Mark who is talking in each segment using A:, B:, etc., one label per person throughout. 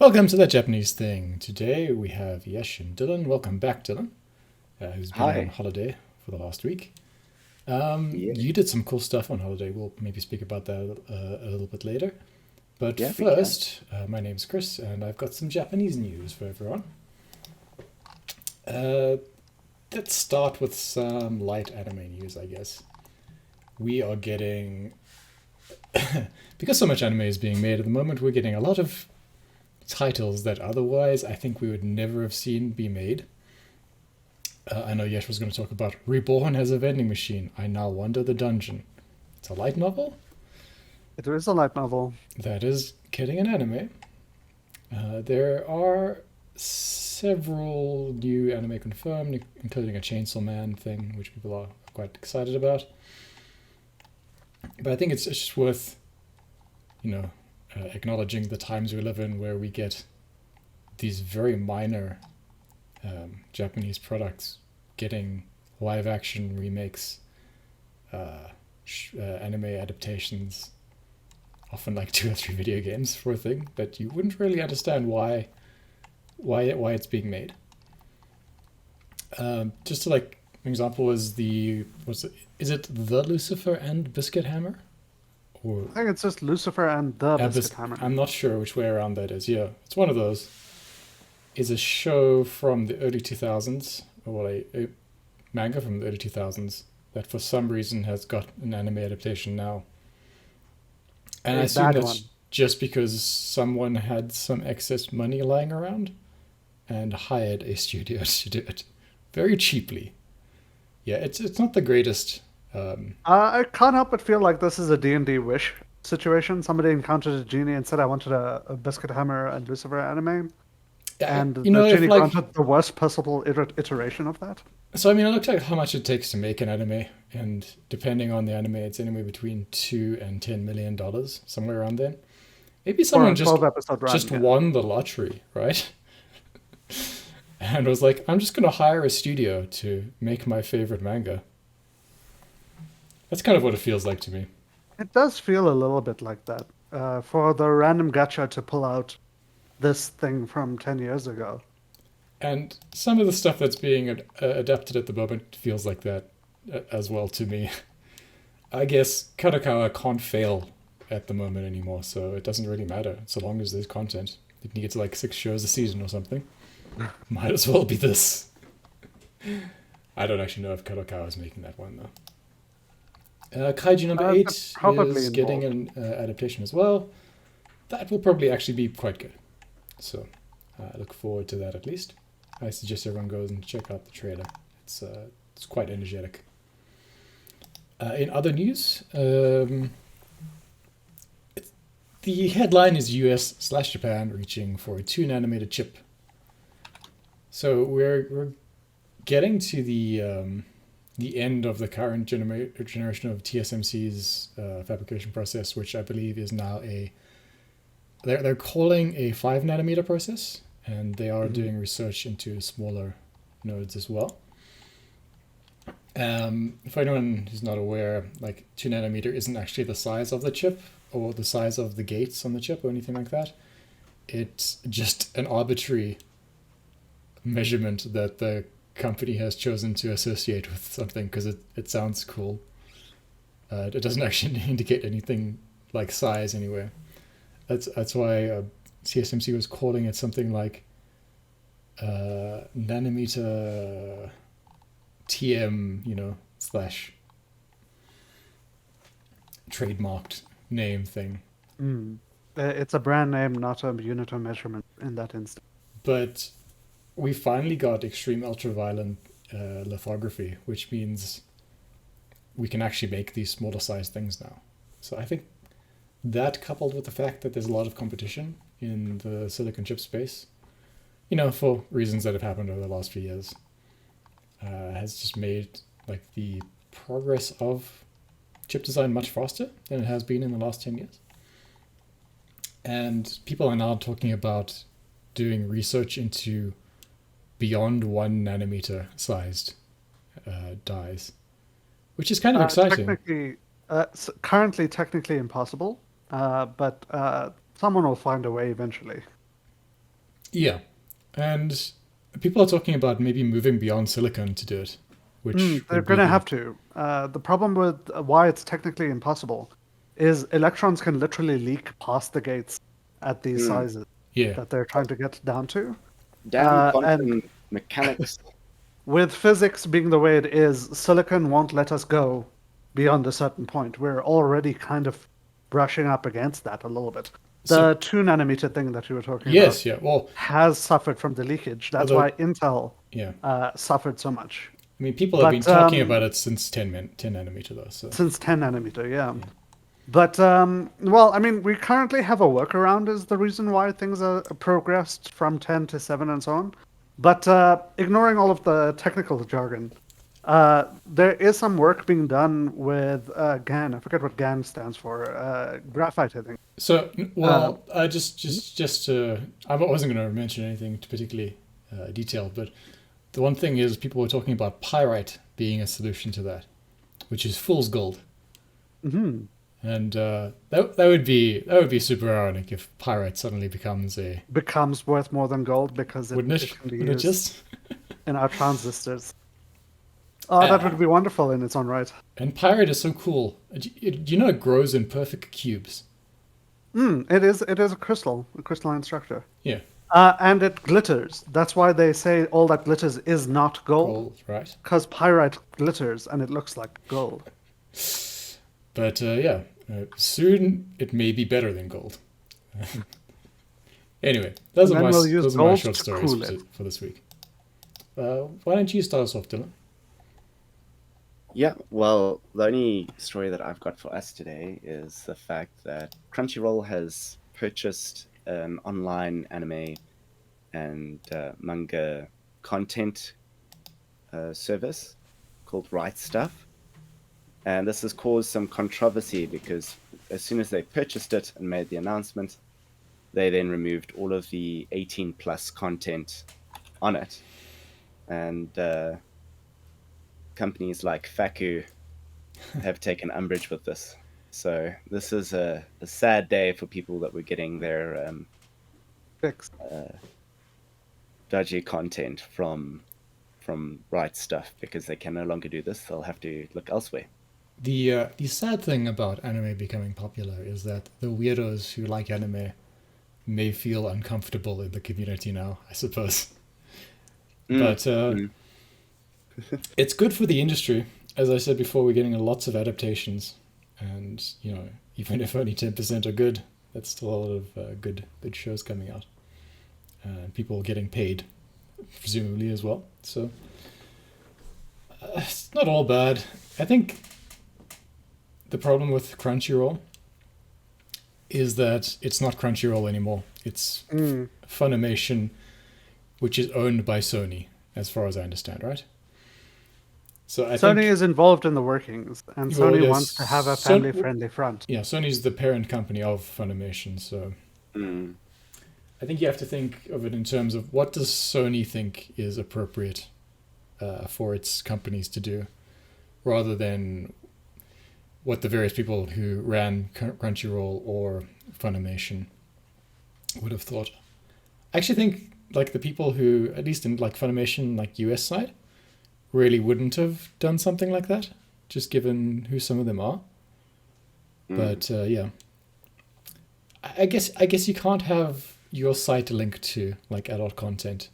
A: Welcome to the Japanese thing. Today we have Yesh and Dylan. Welcome back, Dylan, who's been on
B: Hi.
A: holiday for the last week.
B: Yeah,
A: You did some cool stuff on holiday. We'll maybe speak about that a little bit later. But
B: yeah, we can.
A: first, my name's Chris, and I've got some Japanese news for everyone. Uh, let's start with some light anime news, I guess. We are getting, because so much anime is being made at the moment, we're getting a lot of titles that otherwise I think we would never have seen be made. I know Yesh was going to talk about Reborn as a Vending Machine. I Now Wander the Dungeon. It's a light novel
C: It is a light novel.
A: that is getting an anime. There are several new anime confirmed, including a Chainsaw Man thing, which people are quite excited about. But I think it's just worth, acknowledging the times we live in where we get these very minor Japanese products getting live action remakes, anime adaptations, often like 2 or 3 video games for a thing that you wouldn't really understand why it's being made. Just to like an example is is it the Lucifer and Biscuit Hammer? Or
C: I think it's just Lucifer and the Biscuit Hammer.
A: I'm not sure which way around that is. Yeah, it's one of those. Is a show from the early 2000s, or well, a manga from the early 2000s that for some reason has got an anime adaptation now. And I
C: A
A: assume
C: bad
A: that's
C: one.
A: just because someone had some excess money lying around and hired a studio to do it very cheaply. Yeah, it's not the greatest.
C: I can't help but feel like this is a D&D Wish situation. Somebody encountered a genie and said, I wanted a Biscuit Hammer and Lucifer anime. And the
A: If
C: genie
A: like
C: granted the worst possible iteration of that.
A: so, I mean, I looked at how much it takes to make an anime, and depending on the anime, it's anywhere between $2 and $10 million, somewhere around there. Maybe
C: For
A: someone
C: a 12-episode run.
A: just
C: Yeah.
A: won the lottery, right? And was like, I'm just gonna hire a studio to make my favorite manga. That's kind of what it feels like to me.
C: It does feel a little bit like that. For the random gacha to pull out this thing from 10 years ago.
A: And some of the stuff that's being adapted at the moment feels like that as well to me. I guess Kadokawa can't fail at the moment anymore, so it doesn't really matter so long as there's content. It can get to like 6 shows a season or something. Might as well be this. I don't actually know if Kadokawa is making that one though. Kaiju number
C: They're
A: 8
C: probably
A: is getting
C: involved.
A: an adaptation as well. That will probably actually be quite good. So I look forward to that at least. I suggest everyone goes and check out the trailer. It's quite energetic. In other news, the headline is US/Japan reaching for a 2 nanometer chip. So we're getting to the end of the current generation of TSMC's fabrication process, which I believe is now they're calling a 5 nanometer process, and they are doing research into smaller nodes as well. For anyone who's not aware, like 2 nanometer isn't actually the size of the chip or the size of the gates on the chip or anything like that. It's just an arbitrary measurement that the company has chosen to associate with something because it sounds cool. It doesn't actually indicate anything like size anywhere. That's why TSMC was calling it something like nanometer TM, slash trademarked name thing.
C: It's a brand name, not a unit of measurement in that instance.
A: But we finally got extreme ultraviolet lithography, which means we can actually make these smaller size things now. So I think that coupled with the fact that there's a lot of competition in the silicon chip space, for reasons that have happened over the last few years, has just made like the progress of chip design much faster than it has been in the last 10 years. And people are now talking about doing research into beyond 1 nanometer sized dies, which is kind of exciting.
C: Currently technically impossible, but someone will find a way eventually.
A: Yeah, and people are talking about maybe moving beyond silicon to do it, which
C: They're
A: would be
C: going to
A: good.
C: have to. The problem with why it's technically impossible is electrons can literally leak past the gates at these
B: Mm.
C: sizes
A: Yeah.
C: that they're trying to get down to.
B: Damn
C: And
B: quantum mechanics.
C: with physics being the way it is, silicon won't let us go beyond a certain point. We're already kind of brushing up against that a little bit.
A: So
C: The 2 nanometer thing that you were talking about
A: yes, yeah. Well,
C: has suffered from the leakage. That's
A: although
C: why Intel
A: yeah,
C: suffered so much.
A: I mean, people have been
C: But
A: talking about it since 10 nanometer though. So
C: since 10 nanometer, yeah. But well, I mean, we currently have a workaround is the reason why things are progressed from 10 to 7 and so on. But ignoring all of the technical jargon, there is some work being done with GaN. I forget what GaN stands for. Graphite, I think.
A: so well, I just I wasn't going to mention anything particularly detailed, but the one thing is people were talking about pyrite being a solution to that, which is fool's gold.
C: Hmm.
A: And that would be super ironic if pyrite suddenly becomes a
C: Becomes worth more than gold because
A: wouldn't
C: it
A: it?
C: can be
A: Would it
C: used
A: just?
C: in our transistors. Oh, that would be wonderful in its own right.
A: And pyrite is so cool. Do you know it grows in perfect cubes?
C: It is a crystalline structure.
A: Yeah,
C: And it glitters. That's why they say all that glitters is not gold.
A: gold, right?
C: Because pyrite glitters and it looks like gold.
A: But yeah, soon it may be better than gold. Anyway, those
C: And
A: are
C: then
A: my
C: we'll use
A: those are my
C: gold
A: short
C: to
A: stories
C: cool it.
A: for this week. Why don't you start us off, Dylan?
B: Yeah, well, the only story that I've got for us today is the fact that Crunchyroll has purchased an online anime and manga content service called Right Stuff. And this has caused some controversy because as soon as they purchased it and made the announcement, they then removed all of the 18 plus content on it. And companies like Faku have taken umbrage with this. So this is a sad day for people that were getting their
C: Fixed.
B: dodgy content from Right Stuff because they can no longer do this. They'll have to look elsewhere.
A: The sad thing about anime becoming popular is that the weirdos who like anime may feel uncomfortable in the community now, I suppose. But it's good for the industry. As I said before, we're getting lots of adaptations, and even if only 10% are good, that's still a lot of good shows coming out, and people getting paid, presumably as well. So it's not all bad. I think the problem with Crunchyroll is that it's not Crunchyroll anymore. It's Funimation, which is owned by Sony, as far as I understand, right? So
C: Sony is involved in the workings, and
A: Well,
C: Sony
A: yes,
C: wants to have a family-friendly front.
A: Yeah, Sony's the parent company of Funimation, so I think you have to think of it in terms of what does Sony think is appropriate for its companies to do, rather than what the various people who ran Crunchyroll or Funimation would have thought. I actually think like the people who, at least in like Funimation, like US side, really wouldn't have done something like that, just given who some of them are. But yeah, I guess you can't have your site linked to like adult content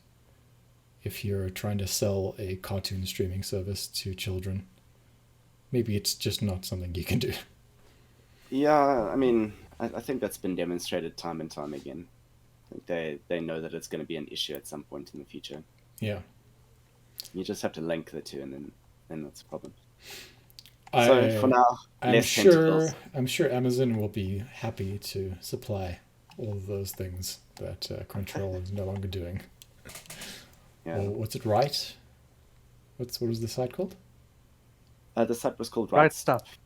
A: if you're trying to sell a cartoon streaming service to children. Maybe it's just not something you can do.
B: Yeah, I mean, I think that's been demonstrated time and time again. I think they know that it's going to be an issue at some point in the future.
A: Yeah.
B: You just have to link the two, and then that's a problem.
A: So
B: for now,
A: I'm
B: less
A: sure
B: tentacles.
A: Amazon will be happy to supply all of those things that Crunchyroll is no longer doing.
B: Yeah.
A: Or what's it, right? What was the site called?
B: The site was called
C: Right Stuff.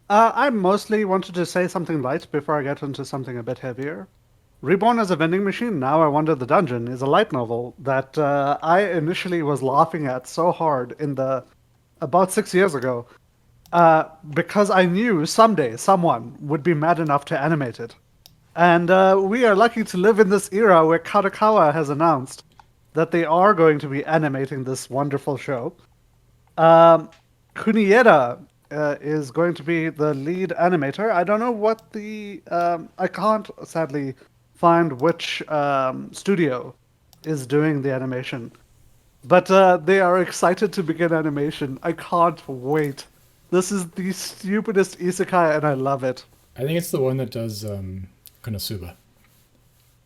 C: I mostly wanted to say something light before I get into something a bit heavier. Reborn as a Vending Machine, Now I Wander the Dungeon is a light novel that I initially was laughing at so hard about 6 years ago because I knew someday someone would be mad enough to animate it. And we are lucky to live in this era where Kadokawa has announced that they are going to be animating this wonderful show. Kunieda is going to be the lead animator. I don't know what the I can't sadly find which studio is doing the animation, but they are excited to begin animation. I can't wait. This is the stupidest isekai, and I love it.
A: I think it's the one that does Konosuba.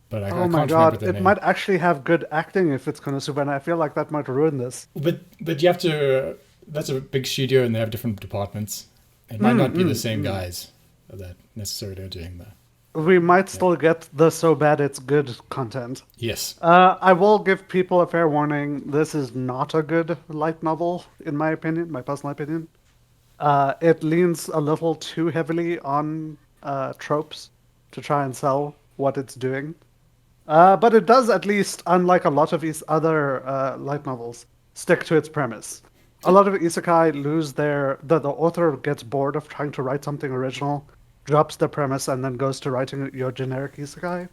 A: But I
C: Oh
A: can't
C: my
A: remember
C: god,
A: the
C: it
A: name.
C: might actually have good acting if it's Konosuba, and I feel like that might ruin this.
A: But you have to. That's a big studio, and they have different departments. It might not be the same guys that necessarily are doing that.
C: We might still get the so bad it's good content.
A: Yes.
C: I will give people a fair warning. This is not a good light novel, in my opinion, my personal opinion. It leans a little too heavily on tropes to try and sell what it's doing. But it does, at least, unlike a lot of these other light novels, stick to its premise. A lot of isekai lose the author gets bored of trying to write something original, drops the premise, and then goes to writing your generic isekai.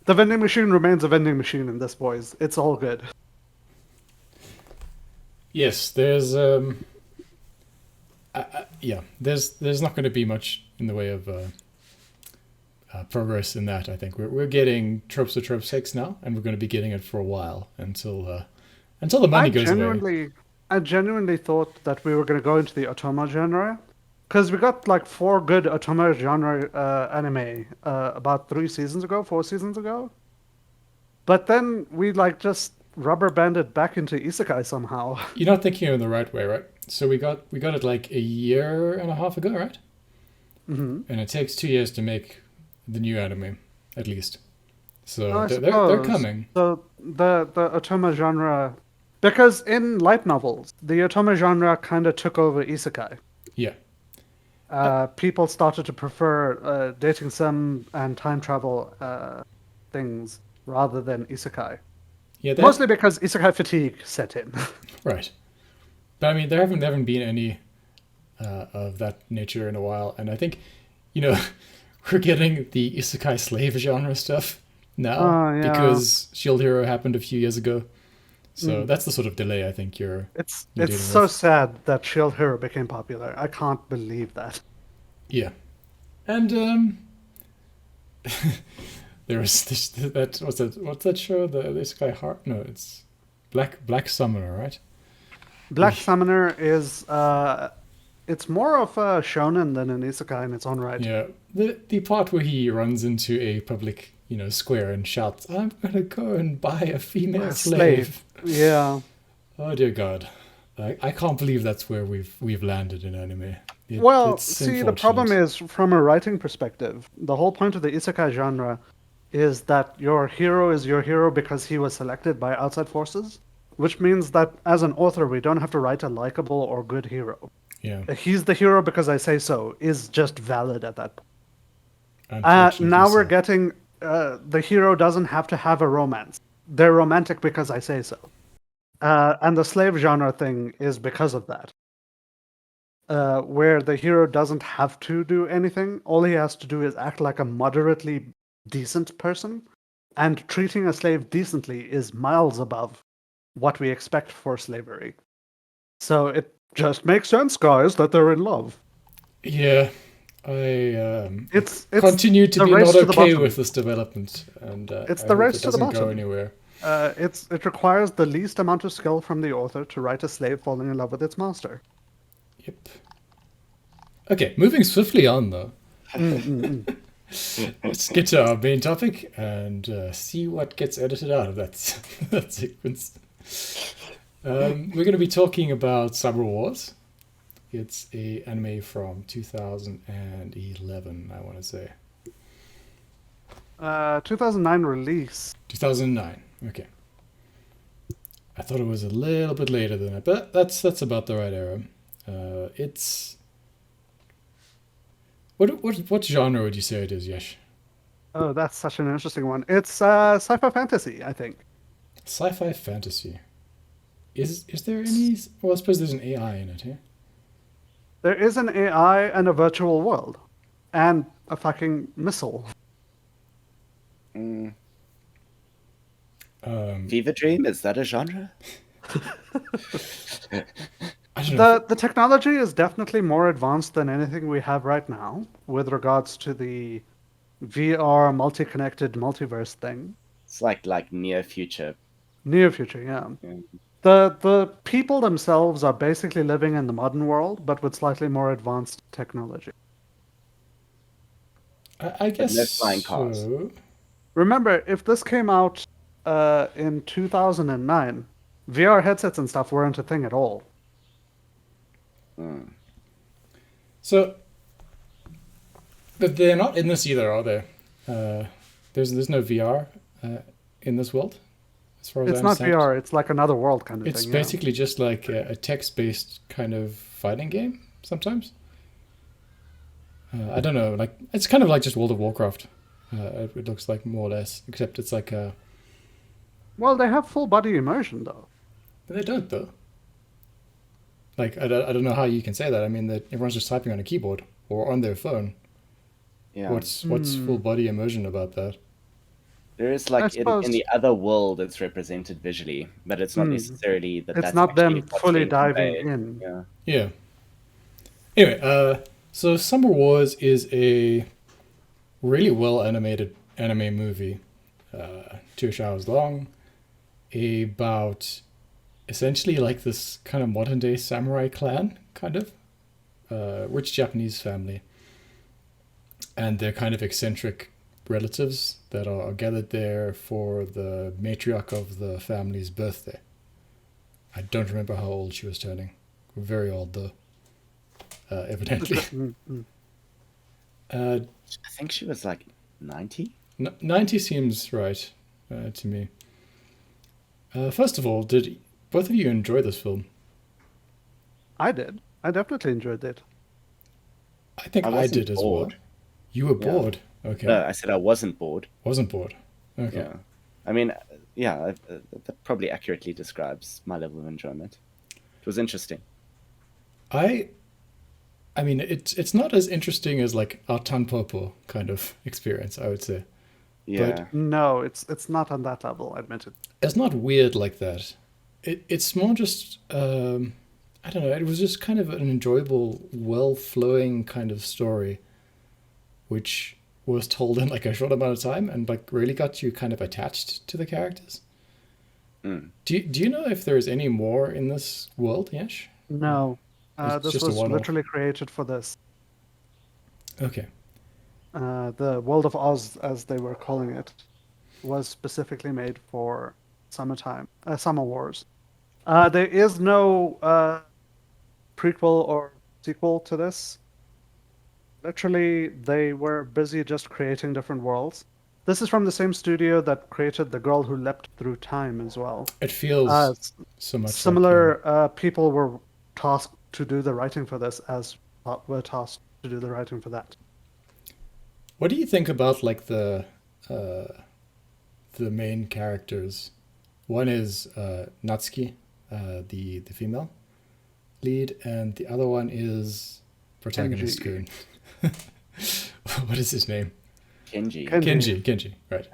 C: The vending machine remains a vending machine in this, boys. It's all good.
A: Yes, there's yeah, there's not going to be much in the way of progress in that. I think we're getting tropes of trope 6 now, and we're going to be getting it for a while until the money goes away.
C: I genuinely thought that we were going to go into the otoma genre, because we got like 4 good otoma genre anime about 4 seasons ago. But then we like just rubber banded back into isekai somehow.
A: You're not thinking of it the right way, right? So we got it like a year and a half ago, right?
C: Mm-hmm.
A: And it takes 2 years to make the new anime, at least. So
C: I
A: they're
C: suppose.
A: coming.
C: So the otoma genre, because in light novels, the otoma genre kind of took over isekai.
A: Yeah.
C: People started to prefer dating sim and time travel things rather than isekai.
A: Yeah.
C: Mostly because isekai fatigue set in.
A: Right. But I mean, there haven't been any of that nature in a while, and I think, we're getting the isekai slave genre stuff now
C: Yeah.
A: because Shield Hero happened a few years ago. So that's the sort of delay I think you're
C: It's
A: dealing
C: so
A: with.
C: sad that Shield Hero became popular. I can't believe that.
A: Yeah. And there was what's that show? The isekai heart? No, it's Black Summoner, right?
C: Black Summoner is it's more of a shonen than an isekai in its own right.
A: Yeah. The part where he runs into a public, square and shouts, "I'm gonna go and buy a female slave."
C: Yeah.
A: Oh dear God, I can't believe that's where we've landed in anime. It's
C: See, the problem
A: unfortunate.
C: is from a writing perspective, the whole point of the isekai genre is that your hero is your hero because he was selected by outside forces, which means that as an author, we don't have to write a likable or good hero.
A: Yeah.
C: He's the hero because I say so is just valid at that point.
A: Unfortunately,
C: Now we're
A: so.
C: getting the hero doesn't have to have a romance. They're romantic because I say so. And the slave genre thing is because of that. Where the hero doesn't have to do anything. All he has to do is act like a moderately decent person. And treating a slave decently is miles above what we expect for slavery. So it just makes sense, guys, that they're in love.
A: Yeah, I
C: It's
A: continue to
C: the
A: be
C: race
A: not
C: to the
A: okay
C: bottom.
A: with this development, and
C: It's
A: I
C: the
A: hope
C: race
A: it
C: to the
A: doesn't go
C: bottom.
A: anywhere.
C: It requires the least amount of skill from the author to write a slave falling in love with its master.
A: Yep. Okay, moving swiftly on though. Let's get to our main topic and see what gets edited out of that that sequence. We're going to be talking about Cyber Wars. It's a anime from 2011, I want to say.
C: 2009 release.
A: 2009. Okay. I thought it was a little bit later than that, but that's about the right era. It's what genre would you say it is, Yesh?
C: Oh, that's such an interesting one. It's sci-fi fantasy, I think.
A: Sci-fi fantasy. Is there any? Well, I suppose there's an AI in it, yeah.
C: There is an AI and a virtual world, and a fucking missile.
B: Mm.
A: Um,
B: Fever Dream, is that a genre?
A: I don't know.
C: The technology is definitely more advanced than anything we have right now with regards to the VR multi-connected multiverse thing.
B: It's like near future.
C: Near future, yeah.
B: Yeah.
C: The people themselves are basically living in the modern world, but with slightly more advanced technology.
A: I
B: But
A: guess
B: no flying cars.
A: so.
C: Remember, if this came out in 2009, VR headsets and stuff weren't a thing at all.
B: Mm.
A: So, but they're not in this either, are they? There's no VR in this world, as far as I
C: It's not
A: understand.
C: VR, it's like another world kind of
A: It's
C: thing. Yeah.
A: basically just like a text-based kind of fighting game sometimes. I don't know, like it's kind of like just World of Warcraft. It looks like more or less, except it's like a.
C: Well, they have full body immersion though.
A: They don't though. Like I don't know how you can say that. I mean, that everyone's just typing on a keyboard or on their phone.
B: Yeah.
A: What's
C: Hmm.
A: full body immersion about that?
B: There is
C: I
B: like in
C: suppose
B: the other world it's represented visually, but it's not
C: Hmm.
B: necessarily that
C: it's
B: that's
C: not
B: actually
C: them
B: what's
C: fully
B: being
C: diving
B: conveyed.
C: in.
B: Yeah.
A: Yeah. Anyway, so Summer Wars is a really well animated anime movie, 2 hours long, about essentially like this kind of modern day samurai clan, kind of, rich Japanese family, and their kind of eccentric relatives that are gathered there for the matriarch of the family's birthday. I don't remember how old she was turning. Very old though, evidently.
C: Mm, mm.
B: I think she was like 90.
A: 90 seems right to me. First of all, did both of you enjoy this film?
C: I did. I definitely enjoyed it.
A: I think
B: I
A: I
B: wasn't
A: did as well.
B: bored.
A: You were
B: Yeah.
A: bored. Okay.
B: No, I said I wasn't bored.
A: Wasn't bored. Okay.
B: Yeah. I mean, yeah, that probably accurately describes my level of enjoyment. It was interesting.
A: I mean it's not as interesting as like a Tanpopo kind of experience, I would say.
B: Yeah.
C: No, it's not on that level, I admit it.
A: It's not weird like that. It's more just I don't know, it was just kind of an enjoyable, well flowing kind of story which was told in like a short amount of time and like really got you kind of attached to the characters.
B: Mm.
A: Do you know if there's any more in this world, Yash?
C: No.
A: It's
C: This
A: just a
C: was
A: one-off.
C: literally created for this.
A: Okay.
C: The World of Oz, as they were calling it, was specifically made for Summer Wars. There is no prequel or sequel to this. Literally, they were busy just creating different worlds. This is from the same studio that created The Girl Who Leapt Through Time as well.
A: It feels so much
C: Similar people were tasked to do the writing for this as were tasked to do the writing for that.
A: What do you think about like the main characters? One is Natsuki, the female lead, and the other one is protagonist Kun. What is his name?
B: Kenji.
A: Kenji, right.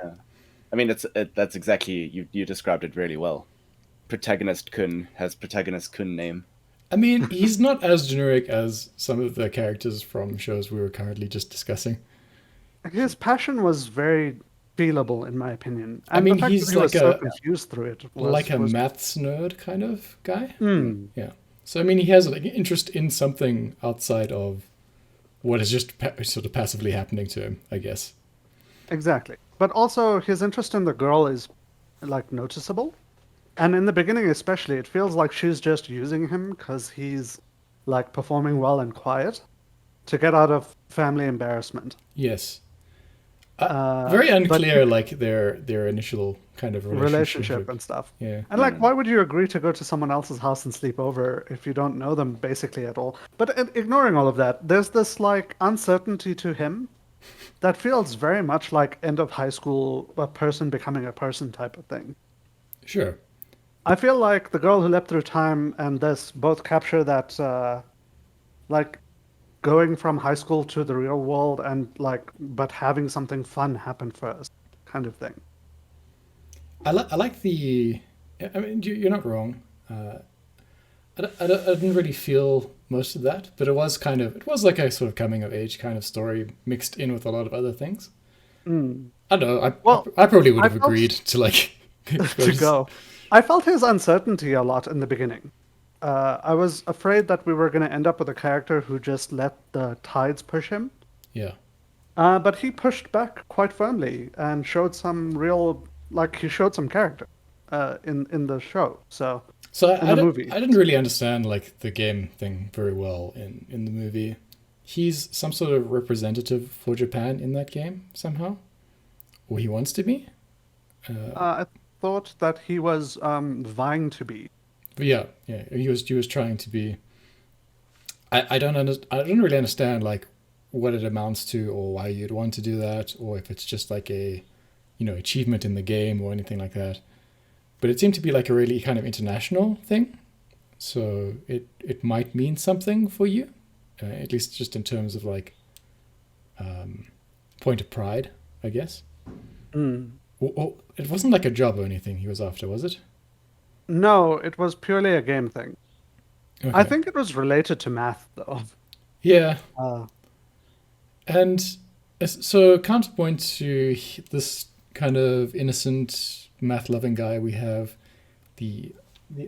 B: I mean, that's exactly, you described it really well. Protagonist Kun has protagonist Kun name.
A: I mean, he's not as generic as some of the characters from shows we were currently just discussing.
C: His passion was very feelable, in my opinion. And
A: I mean,
C: the fact
A: he's
C: that he was
A: like
C: so
A: a-
C: confused through it was
A: Like a
C: was,
A: maths nerd kind of guy.
C: Hmm.
A: Yeah. So I mean, he has like an interest in something outside of what is just sort of passively happening to him, I guess.
C: Exactly. But also, his interest in the girl is like noticeable. And in the beginning, especially, it feels like she's just using him because he's like performing well and quiet to get out of family embarrassment.
A: Yes.
C: Uh,
A: Very
C: but
A: unclear, like their initial kind of
C: relationship and stuff.
A: Yeah.
C: And like, why would you agree to go to someone else's house and sleep over if you don't know them basically at all? But ignoring all of that, there's this like uncertainty to him that feels very much like end of high school, a person becoming a person type of thing.
A: Sure.
C: I feel like The Girl Who Leapt Through Time and this both capture that, like, going from high school to the real world and like, but having something fun happen first kind of thing.
A: I like the. I mean, you're not wrong. I didn't really feel most of that, but it was like a sort of coming of age kind of story mixed in with a lot of other things.
C: Mm.
A: I don't know.
C: Well,
A: I probably would
C: I
A: have
C: felt-
A: agreed to like
C: to go. I felt his uncertainty a lot in the beginning. I was afraid that we were going to end up with a character who just let the tides push him.
A: Yeah.
C: But he pushed back quite firmly and showed some real, like he showed some character in the show. So in the movie,
A: I didn't really understand like the game thing very well in the movie. He's some sort of representative for Japan in that game somehow, or he wants to be.
C: I thought that he was vying to be.
A: But yeah, he was trying to be. I don't really understand like what it amounts to or why you'd want to do that, or if it's just like a, achievement in the game or anything like that. But it seemed to be like a really kind of international thing, so it might mean something for you, at least just in terms of like point of pride, I guess. Or it wasn't like a job or anything he was after, was it?
C: No, it was purely a game thing.
A: Okay.
C: I think it was related to math, though.
A: Yeah.
C: Uh,
A: And so counterpoint to this kind of innocent math-loving guy, we have the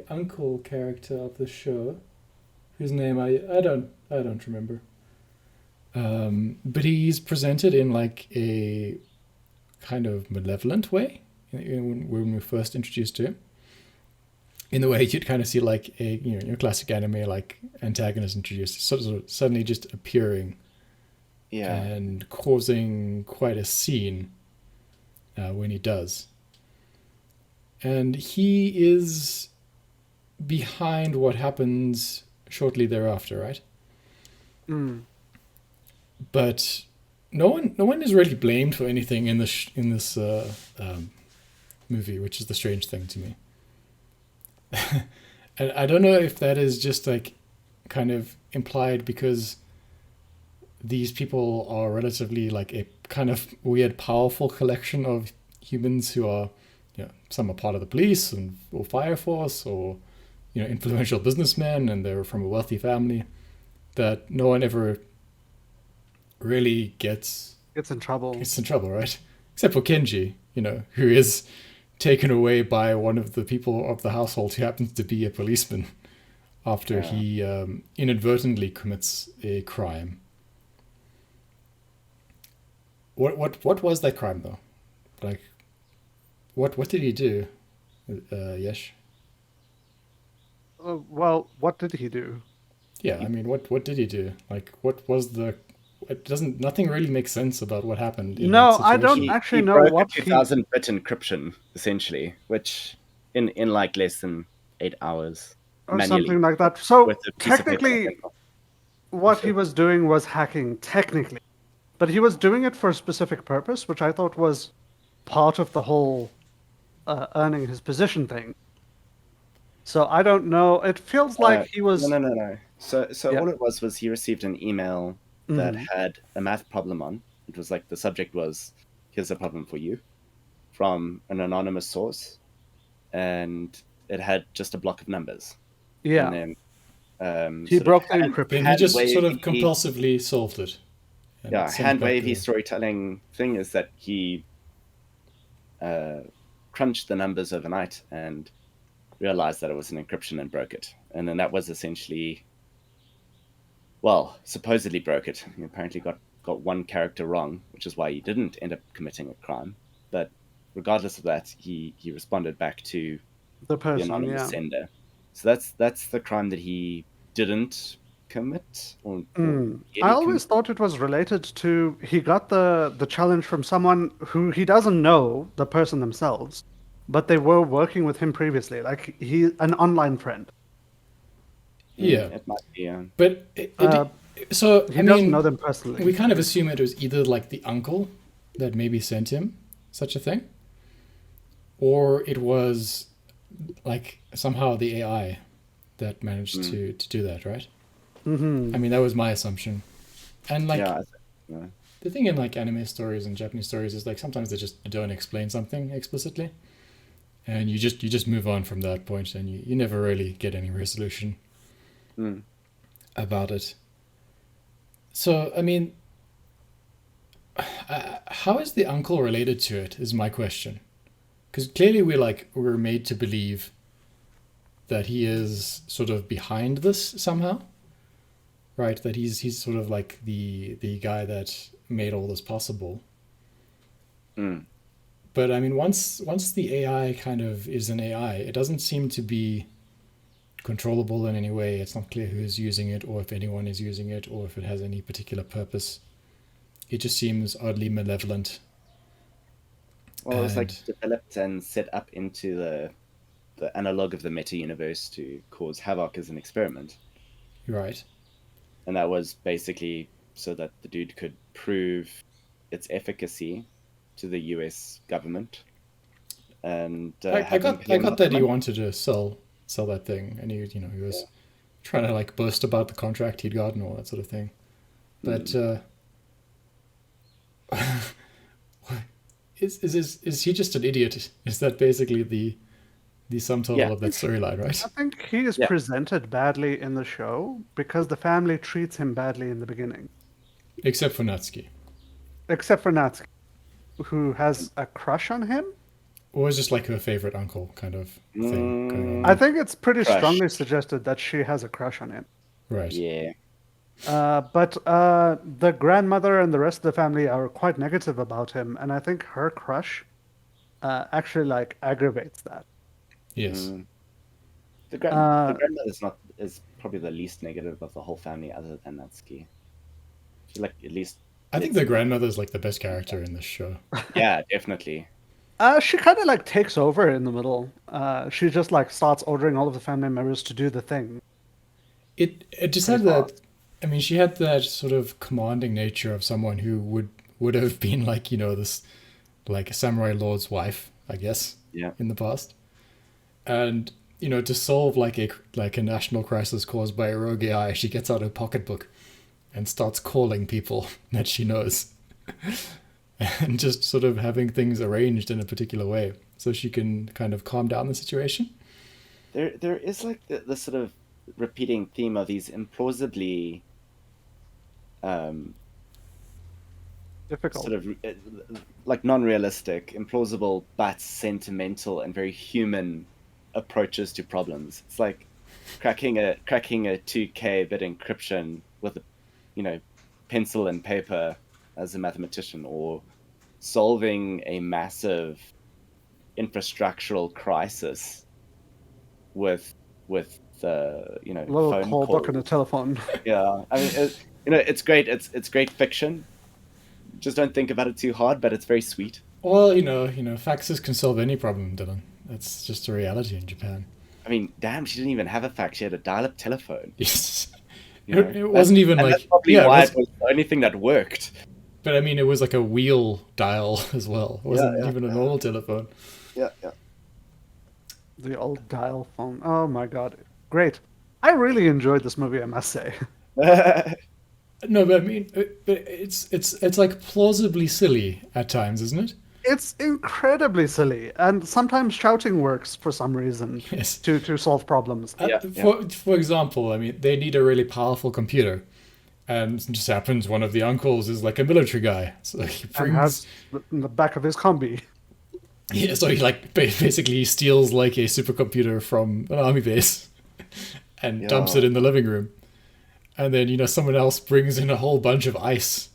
A: uncle character of the show, whose name I don't remember. But he's presented in like a kind of malevolent way when we're first introduced to him. In the way you'd kind of see like a your classic anime like antagonist introduced, sort of suddenly just appearing.
B: Yeah.
A: And causing quite a scene when he does. And he is behind what happens shortly thereafter, right? But no one is really blamed for anything in this movie, which is the strange thing to me. And I don't know if that is just like kind of implied because these people are relatively like a kind of weird, powerful collection of humans who are, some are part of the police or fire force or, influential businessmen, and they're from a wealthy family, that no one ever really gets
C: in trouble.
A: in trouble, right? Except for Kenji, who is taken away by one of the people of the household who happens to be a policeman after he inadvertently commits a crime. What was that crime though? Like, what did he do, Yesh?
C: Well, what did he do?
A: Yeah, I mean, what did he do? Like, what was the? Nothing really makes sense about what happened. In
C: No,
A: that
C: I don't
A: situation.
C: actually
B: he
C: know
B: broke
C: what
B: a 2000-bit encryption essentially, which in like less than 8 hours
C: or
B: manually
C: something like that. So
B: with a piece of paper.
C: technically, what he was doing was hacking, technically, but he was doing it for a specific purpose, which I thought was part of the whole earning his position thing. So I don't know. It feels like he was.
B: No. So
C: Yeah.
B: all it was he received an email that had a math problem on. It was like the subject was, "Here's a problem for you," from an anonymous source, and it had just a block of numbers.
C: Yeah.
B: And then
C: He broke the encryption.
A: Then he just sort of
B: hand-wavy-
A: compulsively solved it. And
B: Yeah,
A: sent it
B: hand
A: back
B: wavy
A: to-
B: storytelling thing is that he crunched the numbers overnight and realized that it was an encryption and broke it. And then that was essentially, well, supposedly broke it. He apparently got one character wrong, which is why he didn't end up committing a crime. But regardless of that, he responded back to
C: The
B: the
C: person,
B: anonymous
C: yeah.
B: sender. So that's the crime that he didn't commit. Or he
C: I
B: didn't
C: always thought it was related to he got the challenge from someone who he doesn't know, the person themselves, but they were working with him previously, like an online friend.
A: Yeah,
B: It might be.
A: but so
C: He
A: I
C: doesn't
A: mean,
C: know them personally.
A: we kind of assume it was either like the uncle that maybe sent him such a thing, or it was like somehow the AI that managed to do that, right? I mean, that was my assumption, and like
B: Yeah, yeah.
A: the thing in like anime stories and Japanese stories is like sometimes they just don't explain something explicitly, and you just move on from that point, and you never really get any resolution
B: Mm.
A: about it. So I mean, how is the uncle related to it? Is my question. Because clearly we're made to believe that he is sort of behind this somehow, right? That he's sort of like the guy that made all this possible.
B: Mm.
A: But I mean, once the AI kind of is an AI, it doesn't seem to be controllable in any way. It's not clear who is using it, or if anyone is using it, or if it has any particular purpose. It just seems oddly malevolent.
B: Well, it was like
A: And
B: developed and set up into the analog of the meta universe to cause havoc as an experiment.
A: you're right.
B: And that was basically so that the dude could prove its efficacy to the US government and
A: I
B: have them
A: got
B: pay
A: I
B: him
A: got
B: out
A: that he
B: money.
A: wanted to sell that thing, and he was trying to like boast about the contract he'd got and all that sort of thing. But is he just an idiot? Is that basically the sum total
B: Yeah.
A: of that storyline, right?
C: I think he is
B: Yeah.
C: presented badly in the show because the family treats him badly in the beginning,
A: Except for Natsuki.
C: except for Natsuki, who has a crush on him.
A: Or is just like her favorite uncle kind of thing going on.
C: I think it's pretty
B: Crush.
C: strongly suggested that she has a crush on him.
A: Right.
B: Yeah.
C: But the grandmother and the rest of the family are quite negative about him, and I think her crush actually like aggravates that.
A: Yes.
B: Mm. The
C: Uh,
B: grandmother is probably the least negative of the whole family, other than Natsuki. She's like at least.
A: I think the grandmother's like the best character in this show.
B: Yeah, definitely.
C: She kind of like takes over in the middle. She just like starts ordering all of the family members to do the thing.
A: It just had
C: Pretty
A: that. I mean, she had that sort of commanding nature of someone who would have been like this like samurai lord's wife, I guess,
B: Yeah.
A: in the past. And to solve like a national crisis caused by a rogue AI, she gets out her pocketbook and starts calling people that she knows, and just sort of having things arranged in a particular way so she can kind of calm down the situation.
B: There is like the sort of repeating theme of these implausibly
C: Difficult.
B: sort of like non-realistic, implausible, but sentimental and very human approaches to problems. It's like cracking a 2K bit encryption with a pencil and paper as a mathematician, or solving a massive infrastructural crisis with the
C: A little
B: phone
C: call book and a
B: calls.
C: telephone.
B: Yeah, I mean, it's great. It's great fiction. Just don't think about it too hard, but it's very sweet.
A: Well, faxes can solve any problem, Dylan. That's just a reality in Japan.
B: I mean, damn, she didn't even have a fax. She had a dial-up telephone.
A: Yes.
B: You know?
A: It wasn't even
B: And
A: like,
B: that's probably
A: yeah,
B: why it was the only thing that worked.
A: but I mean, it was like a wheel dial as well. It wasn't
B: Yeah,
A: even a normal telephone.
B: Yeah.
C: The old dial phone. Oh my god. Great. I really enjoyed this movie, I must say.
A: No, but I mean, but it's like plausibly silly at times, isn't it?
C: It's incredibly silly, and sometimes shouting works for some reason
A: Yes.
C: to solve problems.
B: Yeah,
A: For example, I mean, they need a really powerful computer, and it just happens one of the uncles is like a military guy, so he
C: And
A: brings.
C: has in the back of his combi.
A: Yeah, so he like basically steals like a supercomputer from an army base and dumps it
B: Yeah.
A: in the living room. And then, someone else brings in a whole bunch of ice.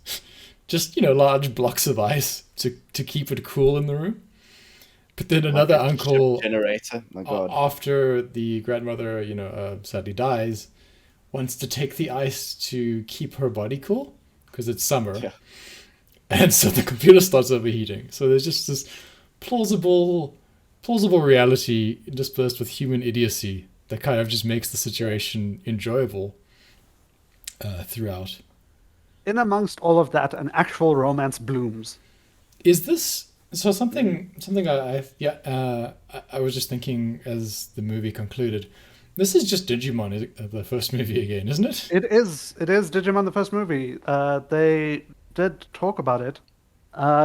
A: Just, large blocks of ice to keep it cool in the room. But then another
B: Like a
A: uncle,
B: ship generator. My God.
A: after the grandmother, sadly dies, wants to take the ice to keep her body cool because it's summer.
B: Yeah.
A: And so the computer starts overheating. So there's just this plausible reality interspersed with human idiocy that kind of just makes the situation enjoyable throughout.
C: In amongst all of that, an actual romance blooms.
A: Is this so? Something I was just thinking as the movie concluded. This is just Digimon, the first movie again, isn't it?
C: It is Digimon the first movie. They did talk about it.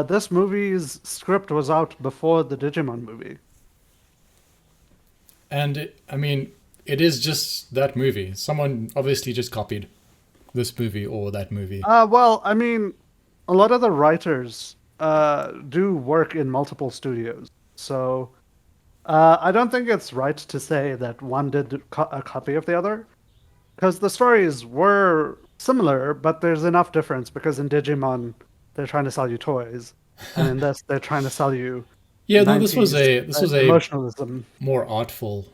C: This movie's script was out before the Digimon movie.
A: And I mean, it is just that movie. Someone obviously just copied this movie or that movie.
C: Well, I mean, a lot of the writers do work in multiple studios, so I don't think it's right to say that one did a copy of the other, because the stories were similar, but there's enough difference because in Digimon they're trying to sell you toys, and in this they're trying to sell you
A: Yeah, no, this was
C: 90s
A: a
C: emotionalism.
A: more artful,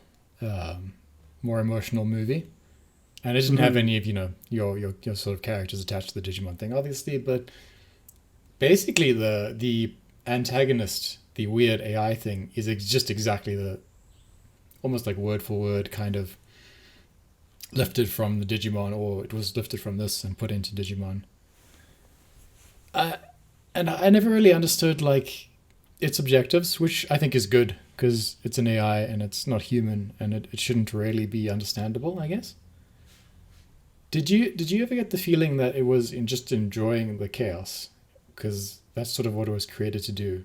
A: more emotional movie, and it didn't have any of your sort of characters attached to the Digimon thing, obviously. But basically, the antagonist, the weird AI thing, is just exactly the almost like word for word kind of lifted from the Digimon, or it was lifted from this and put into Digimon. And I never really understood like its objectives, which I think is good because it's an AI and it's not human, and it shouldn't really be understandable, I guess. Did you ever get the feeling that it was in just enjoying the chaos, because that's sort of what it was created to do?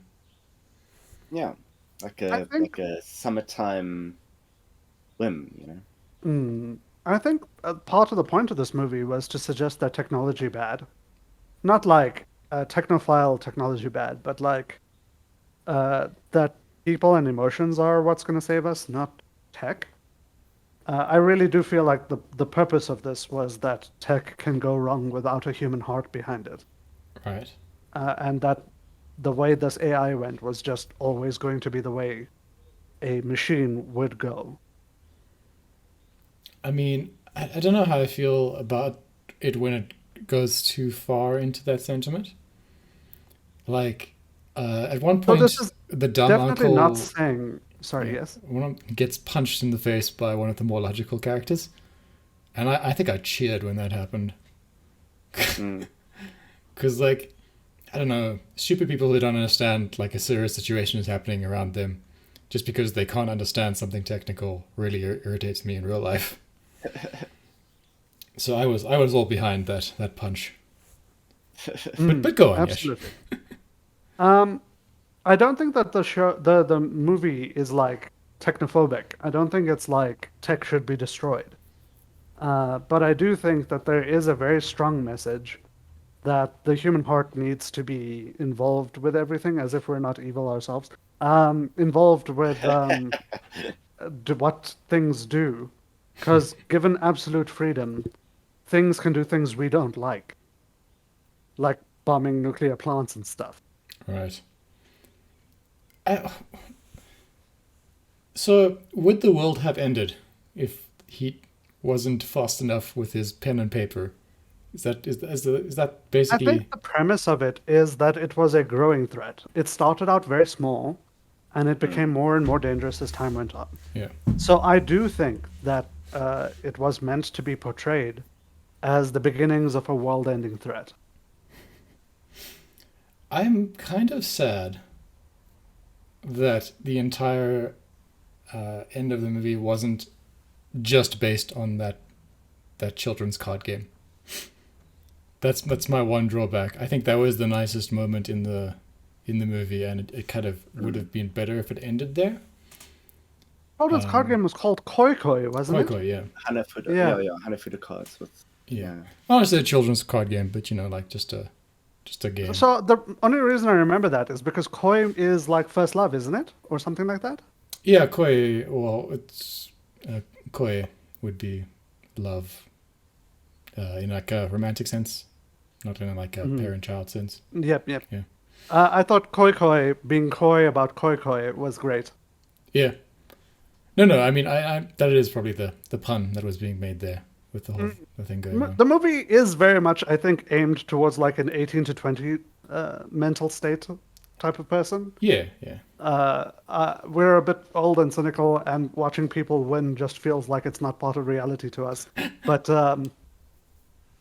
B: Yeah, like
C: I
B: a
C: think
B: like a summertime whim, you know.
C: I think part of the point of this movie was to suggest that technology bad, not like technophile technology bad, but like that people and emotions are what's going to save us, not tech. I really do feel like the purpose of this was that tech can go wrong without a human heart behind it,
A: Right.
C: and that the way this AI went was just always going to be the way a machine would go.
A: I mean, I don't know how I feel about it when it goes too far into that sentiment. Like, at one
C: So this
A: point,
C: is
A: the dumb
C: definitely not
A: uncle,
C: saying. Sorry,
A: yeah,
C: yes.
A: gets punched in the face by one of the more logical characters, and I think I cheered when that happened.
B: Mm.
A: Because, like, I don't know, stupid people who don't understand, like, a serious situation is happening around them just because they can't understand something technical really irritates me in real life. So I was all behind that punch. But go on, Yash.
C: Absolutely. Um, I don't think that the movie is like technophobic. I don't think it's like tech should be destroyed. But I do think that there is a very strong message that the human heart needs to be involved with everything, as if we're not evil ourselves. Involved with what things do, because given absolute freedom, things can do things we don't like bombing nuclear plants and stuff.
A: Right. I, so would the world have ended if he wasn't fast enough with his pen and paper? Is that
C: I
A: basically
C: think the premise of it is that it was a growing threat. It started out very small, and it
B: Mm.
C: became more and more dangerous as time went on.
A: yeah?
C: So I do think that it was meant to be portrayed as the beginnings of a world-ending threat.
A: I'm kind of sad that the entire end of the movie wasn't just based on that children's card game. That's my one drawback. I think that was the nicest moment in the movie, and it kind of would have been better if it ended there.
C: Children's card game was called Koi Koi, wasn't
A: Koi
C: it?
A: Koi, yeah,
B: Hanafuda,
C: Yeah.
B: yeah, Hanafuda cards with,
A: yeah.
B: yeah.
A: Honestly, a children's card game, but like just a game.
C: So the only reason I remember that is because Koi is like first love, isn't it? Or something like that?
A: Yeah, koi. Well, it's koi would be love in like a romantic sense, not in like a parent-child sense.
C: Yep, yep.
A: Yeah,
C: I thought Koi Koi, being coy about Koi Koi, was great.
A: yeah. No. I mean, I that is probably the pun that was being made there with the whole the thing going on.
C: The movie is very much, I think, aimed towards like an 18 to 20 mental state type of person.
A: Yeah, yeah.
C: We're a bit old and cynical, and watching people win just feels like it's not part of reality to us. But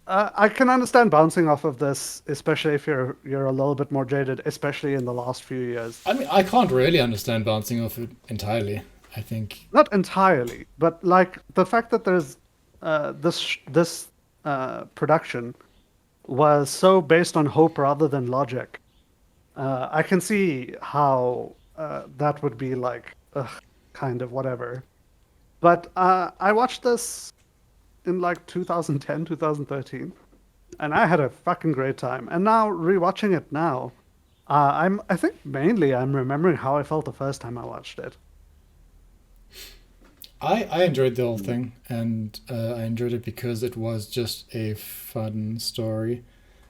C: I can understand bouncing off of this, especially if you're a little bit more jaded, especially in the last few years.
A: I mean, I can't really understand bouncing off it entirely. I think.
C: Not entirely, but like the fact that there's this production was so based on hope rather than logic. I can see how that would be like, ugh, kind of whatever. But I watched this in like 2010, 2013, and I had a fucking great time. And now rewatching it now, I think mainly I'm remembering how I felt the first time I watched it.
A: I enjoyed the whole thing, and I enjoyed it because it was just a fun story.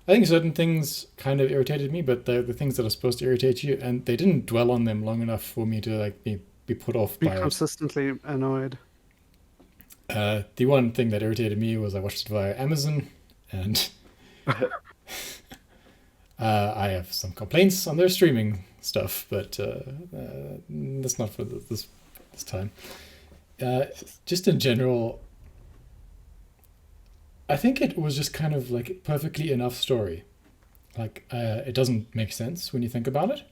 A: I think certain things kind of irritated me, but they're the things that are supposed to irritate you, and they didn't dwell on them long enough for me to like be put off
C: Be
A: by it.
C: consistently annoyed.
A: The one thing that irritated me was I watched it via Amazon, and I have some complaints on their streaming stuff, but that's not for this time. Just in general, I think it was just kind of like perfectly enough story. Like it doesn't make sense when you think about it.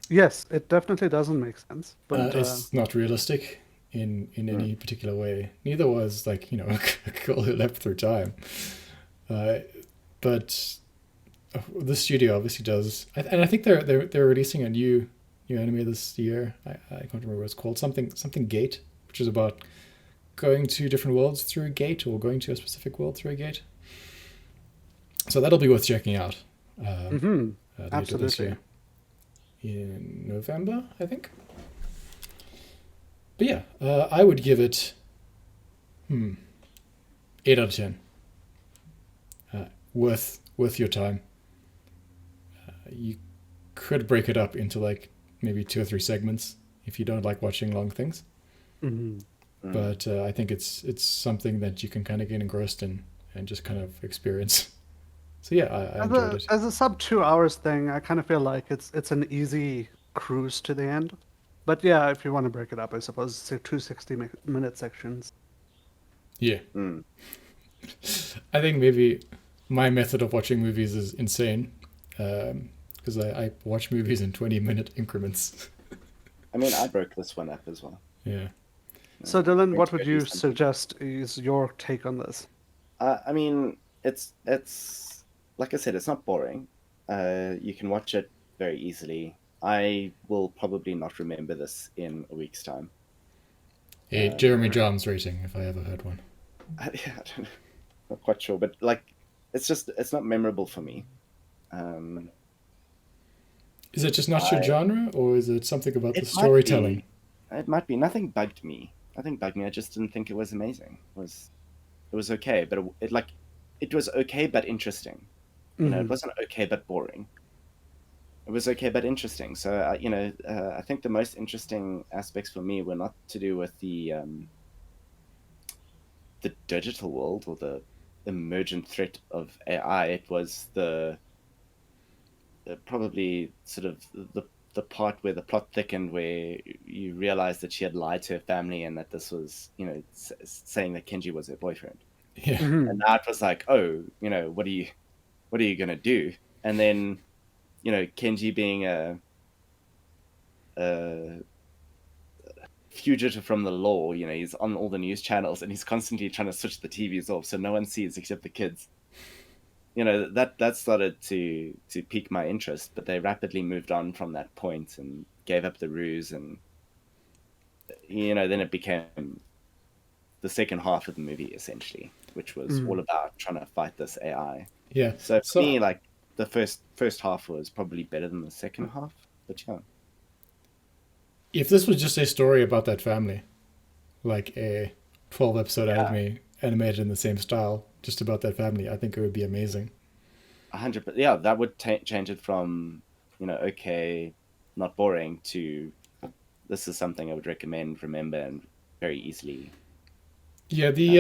C: Yes, it definitely doesn't make sense. But
A: It's not realistic in any particular way. Neither was like a girl who leapt through time. But the studio obviously does, and I think they're releasing a new anime this year. I can't remember what it's called. Something Gate, which is about going to different worlds through a gate or going to a specific world through a gate. So that'll be worth checking out.
C: mhm,
A: Later this
C: absolutely.
A: year in November, I think. But yeah, I would give it 8 out of 10. Worth your time. You could break it up into like maybe 2 or 3 segments if you don't like watching long things.
C: hmm
A: But I think it's something that you can kind of get engrossed in and just kind of experience. So yeah, I
C: As
A: enjoyed
C: a
A: it.
C: as a sub 2 hours thing, I kind of feel like it's an easy cruise to the end. But yeah, if you want to break it up, I suppose say two 60-minute sections.
A: Yeah,
B: Mm.
A: I think maybe my method of watching movies is insane because I watch movies in 20-minute increments.
B: I mean, I broke this one up as well.
A: Yeah.
C: So Dylan,
B: Going
C: what
B: to
C: would
B: go do
C: you
B: something.
C: suggest is your take on this?
B: I mean, it's like I said, it's not boring. You can watch it very easily. I will probably not remember this in a week's time.
A: A Jeremy Johns rating, if I ever heard one.
B: Yeah, I don't know, not quite sure, but like, it's not memorable for me. Um,
A: Is it just not your
B: I
A: genre, or is it something about the
B: it might
A: storytelling?
B: be, it might be. Nothing bugged me. Nothing bugged me. I just didn't think it was amazing. It was okay, but it was okay but interesting. It
C: Hmm
B: wasn't okay but boring. It was okay but interesting. So I think the most interesting aspects for me were not to do with the digital world or the emergent threat of AI. It was the probably sort of the part where the plot thickened, where you realized that she had lied to her family and that this was, saying that Kenji was her boyfriend.
A: Yeah.
C: hmm
B: And now it was like, oh, what are you gonna do? And then, Kenji being a fugitive from the law, he's on all the news channels and he's constantly trying to switch the TVs off so no one sees except the kids. That started to pique my interest, but they rapidly moved on from that point and gave up the ruse, and then it became the second half of the movie essentially, which was all
C: hmm
B: about trying to fight this AI.
A: Yeah.
B: So for
A: So
B: me, like, the first half was probably better than the second half, but yeah.
A: if this was just a story about that family, like a 12 episode
B: Yeah,
A: anime animated in the same style, just about that family, I think it would be amazing.
B: 100. Yeah, that would change it from okay, not boring, to this is something I would recommend, remember, and very easily.
A: Yeah,
B: Uh,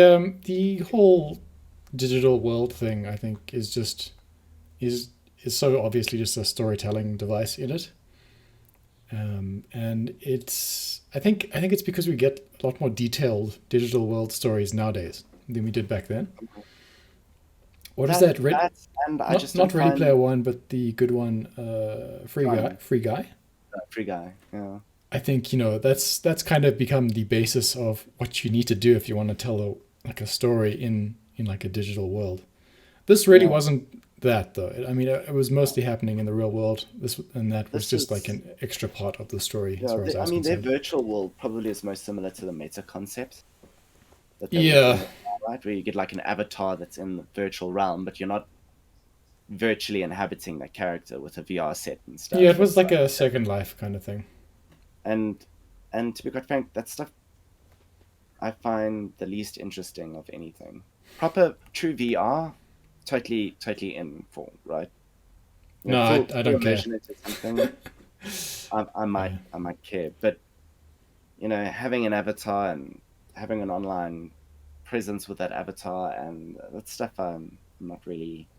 A: the whole digital world thing I think is is so obviously just a storytelling device in it. And it's I think it's because we get a lot more detailed digital world stories nowadays than we did back then. What is
B: that
A: that? Red,
B: that and I
A: not
B: just don't
A: not Ready Player
B: find
A: One, but the good one, Free Guy.
B: fun.
A: Free Guy.
B: Free Guy. Yeah.
A: I think that's kind of become the basis of what you need to do if you want to tell like a story in like a digital world. This really
B: Yeah.
A: wasn't that though. I mean, it was mostly happening in the real world. And that was
B: This
A: just like
B: is
A: an extra part of the story, as
B: yeah.
A: far as I
B: I
A: was
B: mean, their
A: concerned.
B: virtual world probably is most similar to the meta concept that they're
A: Yeah,
B: working with now, right? Where you get like an avatar that's in the virtual realm, but you're not virtually inhabiting that character with a VR set and
A: yeah, it
B: stuff.
A: was
B: It's
A: like
B: like
A: a Second Life kind of thing.
B: and and to be quite frank, that stuff I find the least interesting of anything. Proper true VR, totally in for, right? You know,
A: No, I
B: full
A: don't care.
B: immersion into something. I
A: Yeah.
B: might care, but you know, having an avatar and having an online presence with that avatar and that stuff, I'm not really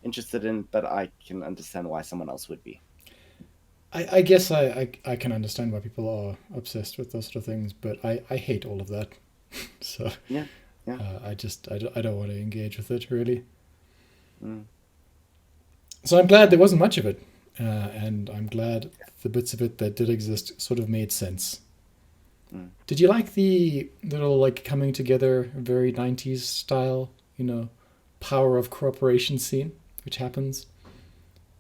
B: interested in. But I can understand why someone else would be.
A: I guess I can understand why people are obsessed with those sort of things, but I hate all of that. So
B: Yeah, yeah.
A: I don't want to engage with it really.
B: Mm.
A: So I'm glad there wasn't much of it, and I'm glad the bits of it that did exist sort of made sense.
B: Mm.
A: Did you like the little like coming together, very 90s style, power of cooperation scene, which happens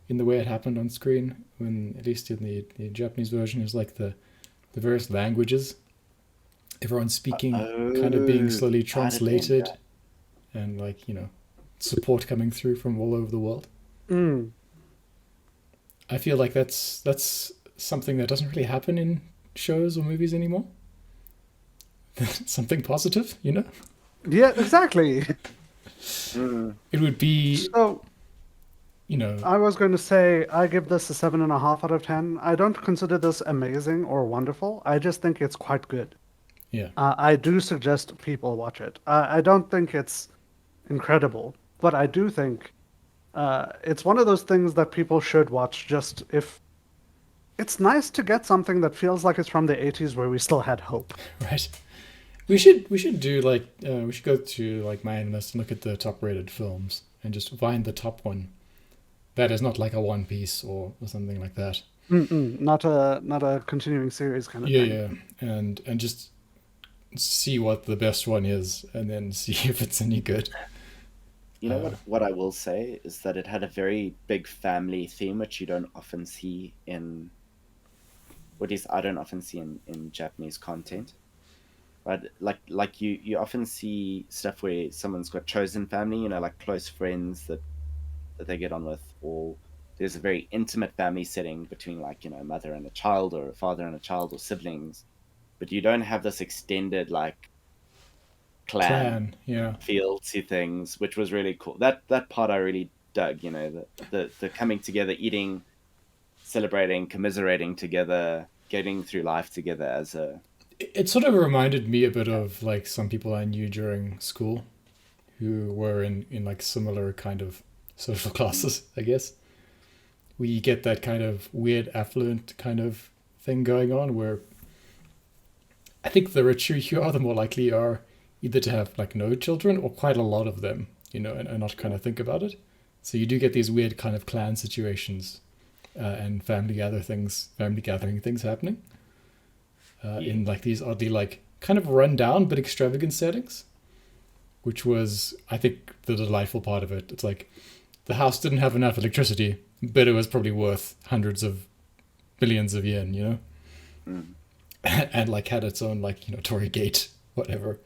A: in the way it happened on screen, when at least in the Japanese version is like the various languages, everyone speaking, kind of being
B: Oh,
A: slowly
B: that event.
A: translated, and like support coming through from all over the world.
C: Mm.
A: I feel like that's something that doesn't really happen in shows or movies anymore. Something positive.
C: Yeah, exactly.
B: Mm.
A: It would be,
C: So
A: you know,
C: I was going to say I give this a 7.5 out of 10. I don't consider this amazing or wonderful. I just think it's quite good.
A: yeah,
C: I do suggest people watch it. I don't think it's incredible, but I do think it's one of those things that people should watch just if it's nice to get something that feels like it's from the 80s where we still had hope.
A: right. We should do like we should go to like My Animalist and look at the top rated films and just find the top one that is not like a One Piece or something like that.
C: Mm-mm, not a continuing series kind of
A: Yeah,
C: thing.
A: yeah, and just see what the best one is, and then see if it's any good.
B: You know
A: Uh,
B: what I will say is that it had a very big family theme, which you don't often see in what is I don't often see in Japanese content. Right? Like you often see stuff where someone's got chosen family, you know, like close friends that they get on with, or there's a very intimate family setting between like, you know, a mother and a child or a father and a child or siblings. But you don't have this extended like clan
A: Clan, yeah.
B: feel to things, which was really cool. That part I really dug. You know, the coming together, eating, celebrating, commiserating together, getting through life together as a
A: It sort of reminded me a bit of like some people I knew during school who were in like similar kind of social classes, I guess. We get that kind of weird affluent kind of thing going on where I think the richer you are, the more likely you are either to have like no children or quite a lot of them, and not kind of think about it. So you do get these weird kind of clan situations and family gathering things happening
B: yeah.
A: in like these oddly like kind of run down but extravagant settings, which was I think the delightful part of it. It's like the house didn't have enough electricity, but it was probably worth hundreds of billions of yen.
B: Mm.
A: And like had its own like Tory Gate, whatever.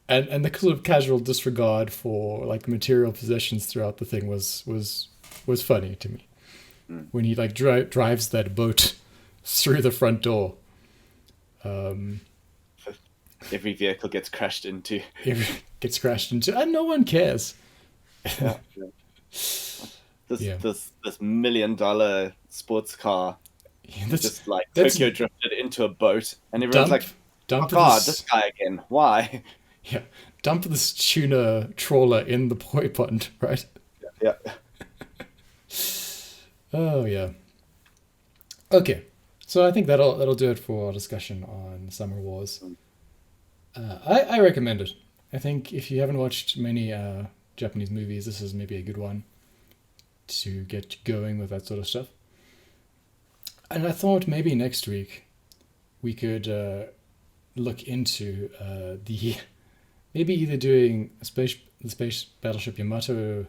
A: And the sort of casual disregard for like material possessions throughout the thing was funny to me.
B: Mm.
A: When he like drives that boat through the front door, um,
B: Every vehicle gets crashed into.
A: it gets crashed into, and no one cares.
B: Yeah. This
A: Yeah,
B: this $1 million sports car
A: that's
B: just like
A: that's
B: Tokyo drifted into a boat, and everyone's
A: dump
B: like, "Oh
A: dump
B: God, this
A: this
B: guy again? Why?"
A: yeah dump this tuna trawler in the poi pond, right?
B: Yeah.
A: Oh yeah. Okay, so I think that'll do it for our discussion on Summer Wars. I recommend it. I think if you haven't watched many Japanese movies, this is maybe a good one to get going with that sort of stuff. And I thought maybe next week we could look into the maybe either doing the space battleship Yamato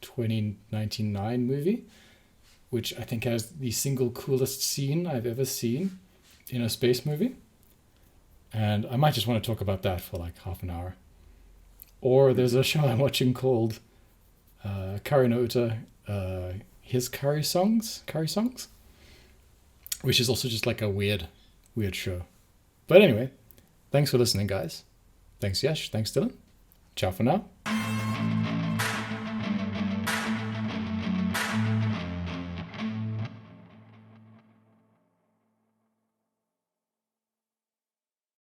A: 2099 movie, which I think has the single coolest scene I've ever seen in a space movie. And I might just want to talk about that for like half an hour. Or there's a show I'm watching called Kari no Uta, His Kari Songs, which is also just like a weird show. But anyway, thanks for listening, guys. Thanks, Yash. Thanks, Dylan. Ciao for now.